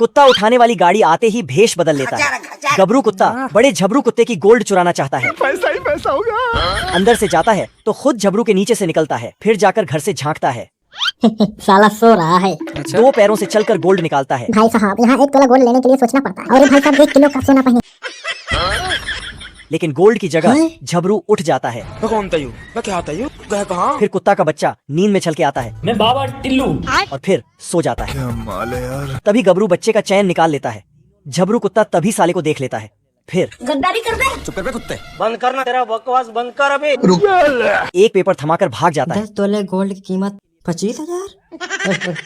कुत्ता उठाने वाली गाड़ी आते ही भेष बदल लेता है। गबरू कुत्ता बड़े झबरू कुत्ते की गोल्ड चुराना चाहता है। पैसा ही पैसा होगा। अंदर से जाता है तो खुद झबरू के नीचे से निकलता है, फिर जाकर घर से झांकता है। साला सो रहा है। दो पैरों से चलकर गोल्ड निकालता है। भाई साहब, यहाँ 1 तोला गोल्ड लेने के लिए सोचना पड़ता है। और भाई साहब 1 किलो का सोना पहने। लेकिन गोल्ड की जगह झबरू उठ जाता है। फिर कुत्ता का बच्चा नींद में छल के आता है। मैं बाबा टिल्लू। और फिर सो जाता है। क्या माल है यार। तभी गबरू बच्चे का चैन निकाल लेता है। झबरू कुत्ता तभी साले को देख लेता है। फिर गद्दारी कर दे। चुप कर बे कुत्ते। बंद करना, तेरा बकवास बंद कर अबे। एक पेपर थमाकर भाग जाता है। 10 तोले गोल्ड की कीमत 25,000।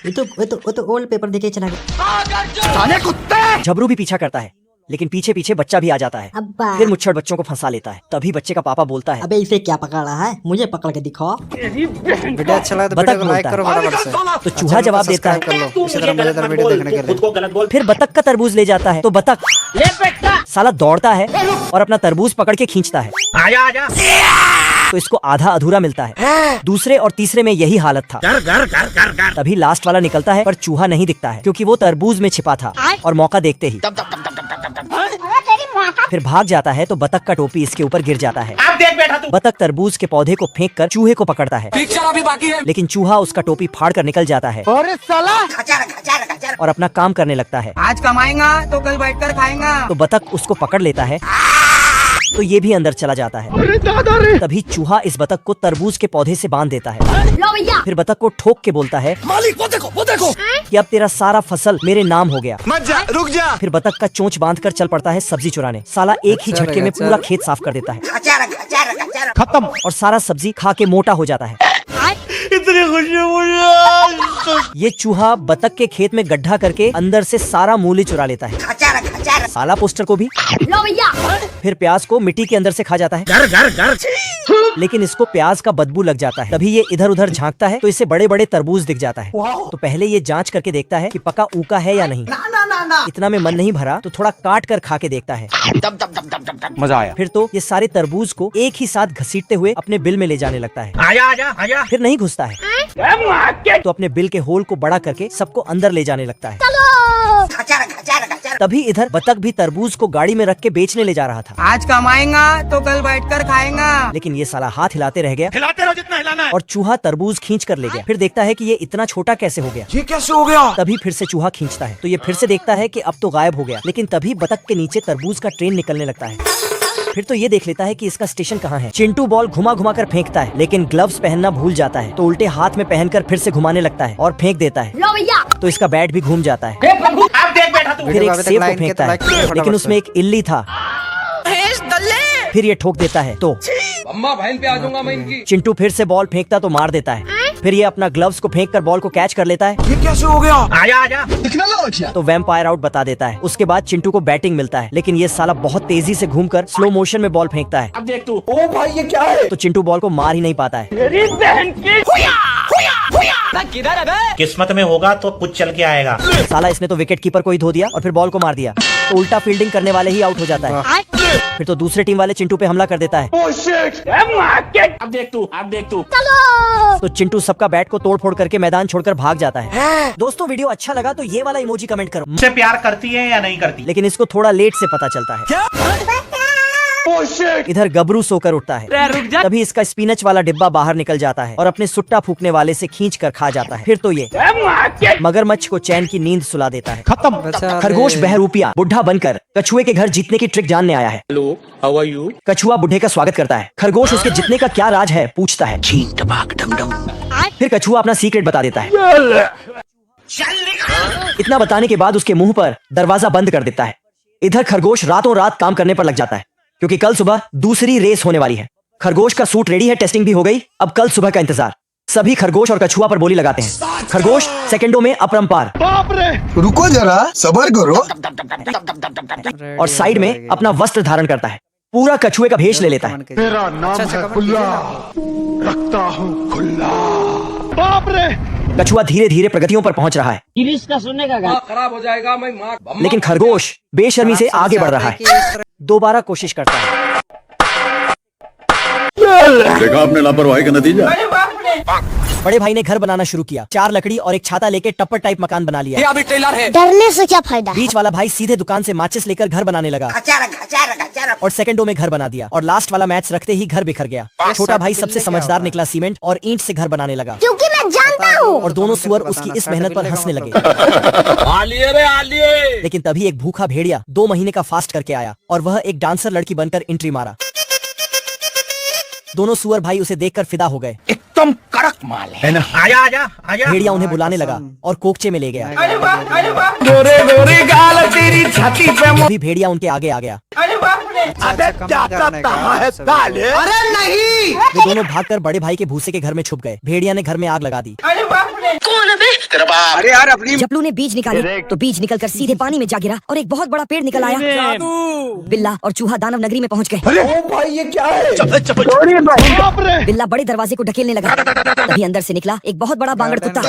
ये तो ओल्ड पेपर देके चला गया। झबरू भी पीछा करता है, लेकिन पीछे पीछे बच्चा भी आ जाता है। अब्बा। फिर मुच्छड़ बच्चों को फंसा लेता है। तभी बच्चे का पापा बोलता है, अबे इसे क्या पकड़ रहा है, मुझे पकड़ के दिखाओ। वीडियो अच्छा लगा तो बतख वीडियो को लाइक बोलता करो है। फटाफट से। तो चूहा जवाब देता है। कर लो इसी तरह मजेदार वीडियो देखने के लिए। खुद को गलत बोल। फिर बतख का तरबूज ले जाता है तो बतख साला दौड़ता है और अपना तरबूज पकड़ के खींचता है। आजा आजा। तो इसको आधा अधूरा मिलता है। दूसरे और तीसरे में यही हालत था। तभी लास्ट वाला निकलता है, पर चूहा नहीं दिखता है क्योंकि वो तरबूज में छिपा था। और मौका देखते ही फिर भाग जाता है तो बतख का टोपी इसके ऊपर गिर जाता है। अब देख बेटा तू। बतख तरबूज के पौधे को फेंक कर चूहे को पकड़ता है। अभी बाकी है। लेकिन चूहा उसका टोपी फाड़ कर निकल जाता है अरे साला। और अपना काम करने लगता है। आज कमाएगा तो कल बैठकर खाएगा। तो बतख उसको पकड़ लेता है तो ये भी अंदर चला जाता है। अरे दादा रे। तभी चूहा इस बतख को तरबूज के पौधे से बांध देता है। लो भैया। फिर बतख को ठोक के बोलता है, मालिक वो देखो। कि अब तेरा सारा फसल मेरे नाम हो गया। मत जा, रुक जा। फिर बतख का चोंच बांधकर चल पड़ता है सब्जी चुराने। साला एक ही झटके में पूरा खेत साफ कर देता है। खत्म। और सारा सब्जी खा के मोटा हो जाता है। इतनी खुशी मुझे। ये चूहा बतख के खेत में गड्ढा करके अंदर से सारा मूली चुरा लेता है। साला पोस्टर को भी। लो भैया। फिर प्याज को मिट्टी के अंदर से खा जाता है। लेकिन इसको प्याज का बदबू लग जाता है। तभी ये इधर उधर झांकता है तो इसे बड़े बड़े तरबूज दिख जाता है। तो पहले ये जांच करके देखता है कि पका ऊका है या नहीं। इतना में मन नहीं भरा तो थोड़ा काट कर खा के देखता है। मजा आया। फिर तो ये सारे तरबूज को एक ही साथ घसीटते हुए अपने बिल में ले जाने लगता है। आजा आजा आजा। फिर नहीं घुसता है तो अपने बिल के होल को बड़ा करके सबको अंदर ले जाने लगता है। तभी इधर बतख भी तरबूज को गाड़ी में रख के बेचने ले जा रहा था। आज कमाएगा तो कल बैठकर खाएगा। लेकिन ये साला हाथ हिलाते रह गया हिलाते रहो जितना हिलाना है। और चूहा तरबूज खींच कर ले गया। फिर देखता है कि ये इतना छोटा कैसे हो गया। ये कैसे हो गया। तभी फिर से चूहा खींचता है तो ये फिर से देखता है कि अब तो गायब हो गया। लेकिन तभी बतख के नीचे तरबूज का ट्रेन निकलने लगता है। फिर तो ये देख लेता है कि इसका स्टेशन कहाँ है। चिंटू बॉल घुमा घुमा कर फेंकता है, लेकिन ग्लव्स पहनना भूल जाता है तो उल्टे हाथ में पहनकर फिर से घुमाने लगता है और फेंक देता है। लो भैया। तो इसका बैट भी घूम जाता है। अब देख बेटा तू। फिर एक सेब को फेंकता है, लेकिन उसमें एक इल्ली था। फिर ये ठोक देता है तो अम्मा बहन पे आ जाऊंगा मैं इनकी। चिंटू फिर से बॉल फेंकता तो मार देता है। फिर ये अपना ग्लव्स को फेंक कर बॉल को कैच कर लेता है। ये कैसे हो गया। आजा आजा। तो वैम्पायर आउट बता देता है। उसके बाद चिंटू को बैटिंग मिलता है, लेकिन ये साला बहुत तेजी से घूमकर स्लो मोशन में बॉल फेंकता है। अब देख तू। ओ भाई ये क्या है। तो चिंटू बॉल को मार ही नहीं पाता है। मेरी बहन की। किधर है बे? किस्मत में होगा तो कुछ चल के आएगा। साला इसने तो विकेट कीपर को ही धो दिया और फिर बॉल को मार दिया। तो उल्टा फील्डिंग करने वाले ही आउट हो जाता है। फिर तो दूसरे टीम वाले चिंटू पे हमला कर देता है। अब देख तू। अब देख तू। तो चिंटू सबका बैट को तोड़ फोड़ करके मैदान छोड़कर भाग जाता है। दोस्तों वीडियो अच्छा लगा तो ये वाला इमोजी कमेंट करो। मुझसे प्यार करती है या नहीं करती। लेकिन इसको थोड़ा लेट से पता चलता है। इधर गबरू सोकर उठता है। तभी इसका स्पिनच वाला डिब्बा बाहर निकल जाता है और अपने सुट्टा फूकने वाले से खींच कर खा जाता है। फिर तो ये मगरमच्छ को चैन की नींद सुला देता है। खत्म। खरगोश बहरूपिया बुढ़ा बनकर कछुए के घर जीतने की ट्रिक जानने आया है। Hello how are you. कछुआ बुढ़े का स्वागत करता है। खरगोश उसके जीतने का क्या राज है पूछता है। फिर कछुआ अपना सीक्रेट बता देता है। इतना बताने के बाद उसके मुंह पर दरवाजा बंद कर देता है। इधर खरगोश रातों रात काम करने पर लग जाता है क्योंकि कल सुबह दूसरी रेस होने वाली है। खरगोश का सूट रेडी है, टेस्टिंग भी हो गई। अब कल सुबह का इंतजार। सभी खरगोश और कछुआ पर बोली लगाते हैं। खरगोश सेकंडों में अपरंपार। बाप रे। रुको जरा सबर करो। और साइड में अपना वस्त्र धारण करता है। पूरा कछुए का भेष ले लेता है। मेरा नाम है खुल्ला, रखता हूँ खुल्ला। बाप रे। कछुआ धीरे धीरे प्रगतियों पर पहुंच रहा है। का सुनने का खराब हो जाएगा मैं माँ। लेकिन खरगोश बेशर्मी से आगे बढ़ रहा है। दोबारा कोशिश करता है। देखा आपने लापरवाही का नतीजा। बड़े भाई ने घर बनाना शुरू किया। 4 लकड़ी और एक छाता लेके टप्पर टाइप मकान बना लिया। डरने से क्या फायदा। बीच वाला भाई सीधे दुकान से माचिस लेकर घर बनाने लगा और सेकंडों में घर बना दिया। और लास्ट वाला मैच रखते ही घर बिखर गया। छोटा भाई सबसे समझदार निकला, सीमेंट और ईंट से घर बनाने लगा। क्योंकि मैं जानता हूँ। और दोनों सुअर उसकी इस मेहनत पर हंसने लगे। लेकिन तभी एक भूखा भेड़िया 2 महीने का फास्ट करके आया और वह एक डांसर लड़की बनकर एंट्री मारा। दोनों सुअर भाई उसे देखकर फिदा हो गए। एकदम कड़क माल है ना। आजा आजा आजा। भेड़िया उन्हें बुलाने लगा और कोकचे में ले गया। गोरे गोरे गाल तेरी छाती पे। अभी भेड़िया उनके आगे आ गया। अबे जाता कहाँ है साले? अरे नहीं। वे दोनों भागकर बड़े भाई के भूसे के घर में छुप गए। भेड़िया ने घर में आग लगा दी। अरे यार अपनी जपलू ने बीज निकाले तो बीज निकलकर सीधे पानी में जा गिरा और एक बहुत बड़ा पेड़ निकल आया। बिल्ला और चूहा दानव नगरी में पहुंच गए। ओ भाई ये क्या है? बिल्ला बड़े दरवाजे को ढकेलने लगा। तभी अंदर से निकला एक बहुत बड़ा बांगड़ कुत्ता।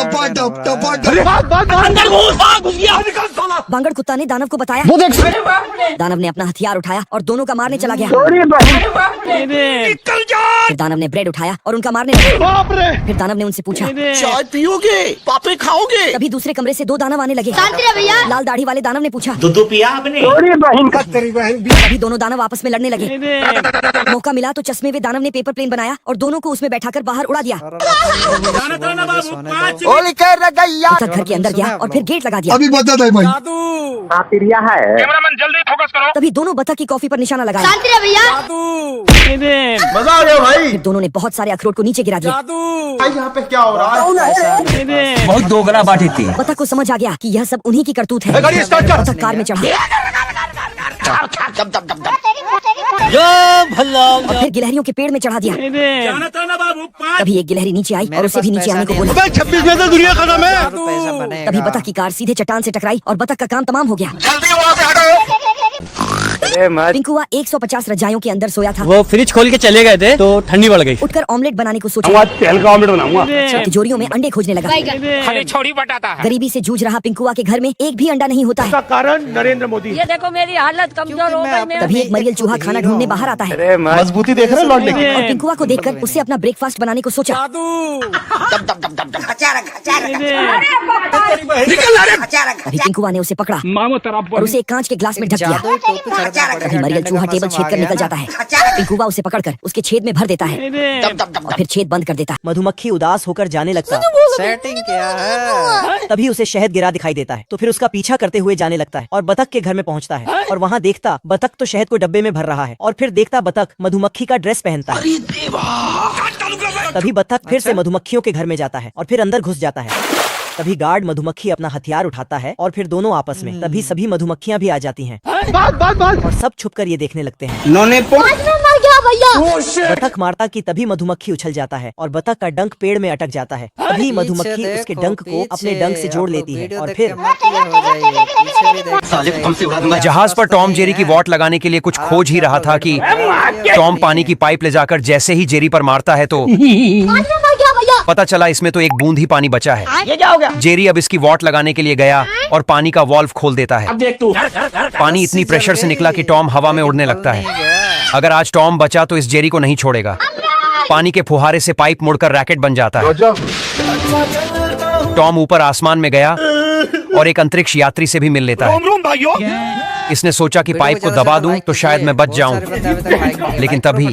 बांगड़ कुत्ता ने दानव को बताया। दानव ने अपना हथियार उठाया और दोनों का मारने चला गया। फिर दानव ने ब्रेड उठाया और उनका मारने लगा। फिर दानव ने उनसे पूछा, चाय पियोगे? पापे खाओगे? तभी दूसरे कमरे से 2 दानव आने लगे। भैया। लाल दाढ़ी वाले दानव ने पूछा। दूध पिया आपने? तभी दोनों दानव आपस में लड़ने लगे। मौका मिला तो चश्मे में दानव ने पेपर प्लेन बनाया और दोनों को उसमें बैठाकर बाहर उड़ा दिया। कुत्ता घर के अंदर गया और फिर गेट लगा दिया। अभी बता दे भाई। तभी दोनों बतख की कॉफी पर निशाना लगाया। भैया। मजा आ गया भाई। फिर दोनों ने बहुत सारे अखरोट को नीचे गिरा दिया। यहाँ पे क्या हो रहा है? बहुत दोगला बाटी थी। बतख को समझ आ गया कि यह सब उन्हीं की करतूत है। बतख कार में चढ़ा और फिर गिलहरियों के पेड़ में चढ़ा दिया। तभी एक गिलहरी नीचे आई और उसे भी नीचे आने को बोला। 26 में तो दुनिया खत्म है। तभी बतख की कार सीधे चट्टान से टकराई और बतख का काम तमाम हो गया। जल्दी वहाँ से हटो। पिंकुआ 150 रजाइयों के अंदर सोया था। वो फ्रिज खोल के चले गए थे तो ठंडी बढ़ गई। उठकर ऑमलेट बनाने को सोचा। तेल का ऑमलेट बनाऊंगा। तिजोरियों में अंडे खोजने लगा। छोड़ी बटाता है। गरीबी से जूझ रहा पिंकुआ के घर में एक भी अंडा नहीं होता है। कारण नरेंद्र मोदी। ये देखो मेरी हालत कमजोर हो गई। तभी एक मरियल चूहा खाना ढूंढने बाहर आता है। मजबूती देख रहे लौट लेके। और पिंकुआ को देखकर उससे अपना ब्रेकफास्ट बनाने को सोचा। अभी पिंकुआ ने उसे पकड़ा और उसे एक कांच के ग्लास में ढक दिया। अभी मरियल चूहा टेबल छेद कर निकल जाता है। पिंकुआ उसे पकड़कर उसके छेद में भर देता है और फिर छेद बंद कर देता है। मधुमक्खी उदास होकर जाने लगता। सेटिंग क्या है? तभी उसे शहद गिरा दिखाई देता है तो फिर उसका पीछा करते हुए जाने लगता है और बतख के घर में पहुंचता है और वहां देखता बतख तो शहद को डब्बे में भर रहा है और फिर देखता बतख मधुमक्खी का ड्रेस पहनता है। तभी बतख फिर से मधुमक्खियों के घर में जाता है और फिर अंदर घुस जाता है। तभी गार्ड मधुमक्खी अपना हथियार उठाता है और फिर दोनों आपस में। तभी सभी मधुमक्खियां भी आ जाती हैं और सब छुपकर ये देखने लगते हैं। बतख मारता कि तभी मधुमक्खी उछल जाता है और बतख का डंक पेड़ में अटक जाता है। तभी मधुमक्खी उसके डंक को अपने डंक से जोड़ लेती है और फिर जहाज पर टॉम जेरी की वॉट लगाने के लिए कुछ खोज ही रहा था कि टॉम पानी की पाइप ले जाकर जैसे ही जेरी पर मारता है तो पता चला इसमें तो एक बूंद ही पानी बचा है। ये क्या हो गया? जेरी अब इसकी वॉट लगाने के लिए गया और पानी का वॉल्व खोल देता है। अब देख तू। पानी इतनी प्रेशर से निकला कि टॉम हवा में उड़ने लगता है। अगर आज टॉम बचा तो इस जेरी को नहीं छोड़ेगा। पानी के फुहारे से पाइप मुड़कर रैकेट बन जाता है। टॉम ऊपर आसमान में गया और एक अंतरिक्ष यात्री से भी मिल लेता है। इसने सोचा कि पाइप को दबा दूं तो शायद मैं बच जाऊं, लेकिन तभी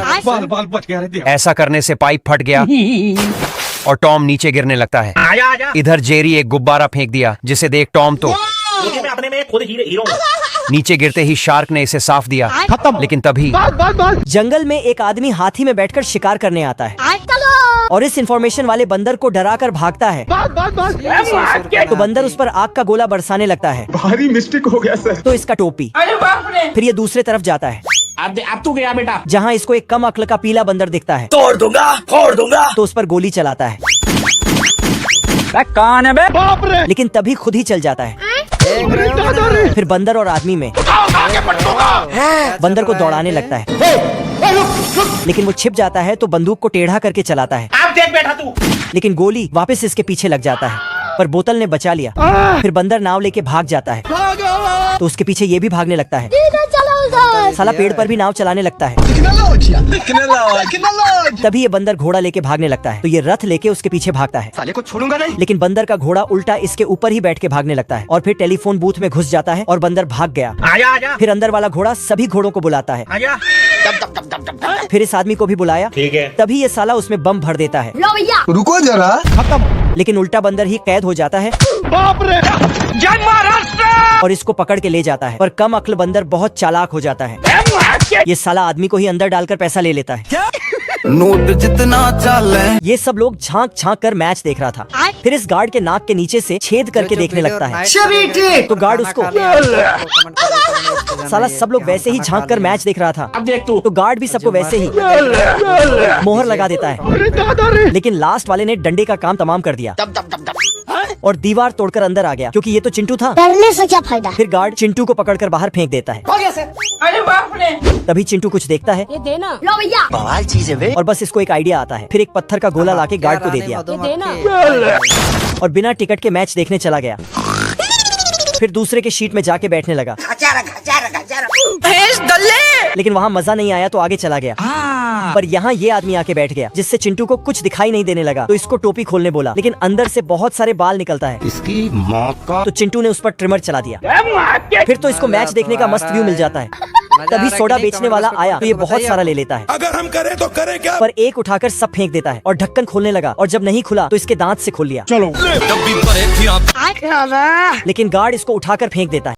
ऐसा करने से पाइप फट गया और टॉम नीचे गिरने लगता है। इधर जेरी एक गुब्बारा फेंक दिया जिसे देख टॉम तो मैं अपने में खुद हीरो हूं। नीचे गिरते ही शार्क ने इसे साफ दिया। लेकिन तभी जंगल में एक आदमी हाथी में बैठकर शिकार करने आता है और इस इंफॉर्मेशन वाले बंदर को डराकर भागता है। तो बंदर उस पर आग का गोला बरसाने लगता है। भारी मिस्टेक हो गया सर। तो इसका टोपी। फिर ये दूसरे तरफ जाता है अब तू गया बेटा। जहाँ इसको एक कम अक्ल का पीला बंदर दिखता है। फोड़ दूंगा। तो उस पर गोली चलाता है कौन है बे? बाप रे। लेकिन तभी खुद ही चल जाता है। फिर बंदर और आदमी में बंदर को दौड़ाने लगता है, लेकिन वो छिप जाता है तो बंदूक को टेढ़ा करके चलाता है। अब देख बेटा तू। लेकिन गोली वापस इसके पीछे लग जाता है, पर बोतल ने बचा लिया। फिर बंदर नाव लेके भाग जाता है तो उसके पीछे ये भी भागने लगता है। साला पेड़ पर भी नाव चलाने लगता है। तभी ये बंदर घोड़ा लेके भागने लगता है, तो ये रथ लेके उसके पीछे भागता है। साले को छोड़ूंगा नहीं। लेकिन बंदर का घोड़ा उल्टा इसके ऊपर ही बैठ के भागने लगता है और फिर टेलीफोन बूथ में घुस जाता है और बंदर भाग गया। आजा फिर अंदर वाला घोड़ा सभी घोड़ों को बुलाता है, आजा। फिर इस आदमी को भी बुलाया। ठीक है। तभी ये साला उसमें बम भर देता है, लो भैया रुको जरा। लेकिन उल्टा बंदर ही कैद हो जाता है बाप रे। जय महाराष्ट्र। और इसको पकड़ के ले जाता है। पर कम अक्ल बंदर बहुत चालाक हो जाता है, ये साला आदमी को ही अंदर डालकर पैसा ले लेता है। नोट जितना चाले। ये सब लोग झांक झांक कर मैच देख रहा था। फिर इस गार्ड के नाक के नीचे से छेद करके देखने लगता है, तो गार्ड उसको साला सब लोग वैसे ही झांक कर मैच देख रहा था, तो गार्ड भी सबको वैसे ही मोहर लगा देता है। लेकिन लास्ट वाले ने डंडे का काम तमाम कर दिया और दीवार तोड़कर अंदर आ गया, क्योंकि ये तो चिंटू था। डरने से क्या फायदा। फिर गार्ड चिंटू को पकड़कर बाहर फेंक देता है। तभी चिंटू कुछ देखता है ये देना। लो भैया बवाल चीज है बे। और बस इसको एक आइडिया आता है। फिर एक पत्थर का गोला लाके गार्ड को दे दिया ये देना। और बिना टिकट के मैच देखने चला गया। फिर दूसरे के शीट में जाके बैठने लगा, लेकिन वहाँ मजा नहीं आया तो आगे चला गया। पर यहाँ ये आदमी आके बैठ गया, जिससे चिंटू को कुछ दिखाई नहीं देने लगा, तो इसको टोपी खोलने बोला, लेकिन अंदर से बहुत सारे बाल निकलता है। इसकी मौत का। तो चिंटू ने उस पर ट्रिमर चला दिया। फिर तो इसको मैच देखने का मस्त व्यू मिल जाता है। तभी सोडा बेचने वाला आया, तो ये बहुत सारा ले लेता है। अगर हम करें तो करें क्या। पर एक उठाकर सब फेंक देता है और ढक्कन खोलने लगा, और जब नहीं खुला तो इसके दांत से खोल लिया। चलो। लेकिन गार्ड इसको उठाकर फेंक देता है।